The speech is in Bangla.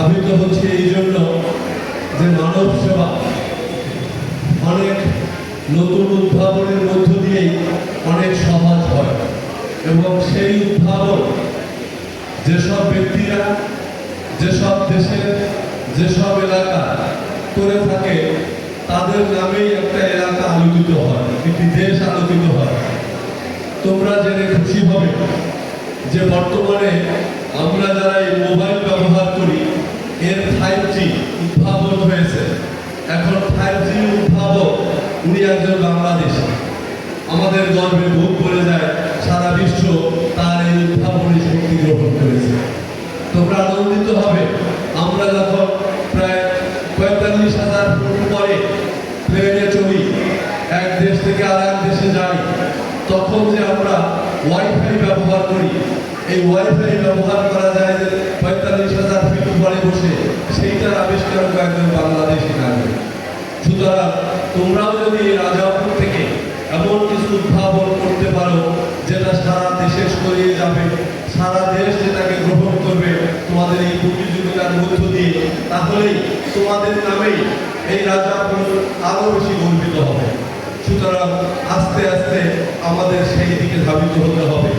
ধাবিত হচ্ছে এই জন্য যে মানব সেবা অনেক নতুন উদ্ভাবনের মধ্য দিয়েই অনেক সহজ হয় এবং সেই উদ্ভাবন যেসব ব্যক্তিরা যেসব দেশের যেসব এলাকা করে থাকে তাদের নামেই একটা এলাকা আলোকিত হয়, একটি দেশ আলোকিত হয়। তোমরা জেনে খুশি হবে যে বর্তমানে আমরা যারা এই মোবাইল ব্যবহার করি এর 5G উদ্ভাবন হয়েছে। এখন 5G উদ্ভাবক উনি একজন বাংলাদেশী। আমাদের গর্বে বুক ভরে যায়, সারা বিশ্ব তার এই উদ্ভাবনী শক্তি গ্রহণ করেছে। তোমরা আনন্দিত হবে আমরা যখন প্রায় ৪৫,০০০ ফুট পরে প্লেনে চড়ি, এক দেশ থেকে আর এক দেশে যাই, তখন যে আমরা ওয়াইফাই ব্যবহার করি, এই ওয়াইফাই ব্যবহার করা যায় যে ৪৫,০০০ ফিট উপরে বসে, সেইটার আবিষ্কার একজন বাংলাদেশি নাগরিক। সুতরাং তোমরাও যদি এই রাজাপুর থেকে এমন কিছু উদ্ভাবন করতে পারো যেটা সারা দেশে ছড়িয়ে যাবে, সারা দেশ যেটাকে গ্রহণ করবে তোমাদের এই প্রতিযোগিতার মধ্য দিয়ে, তাহলেই তোমাদের নামেই এই রাজাপুর আরো বেশি গর্বিত হবে। সুতরাং আস্তে আস্তে আমাদের সেই দিকে ধাবিত হতে হবে।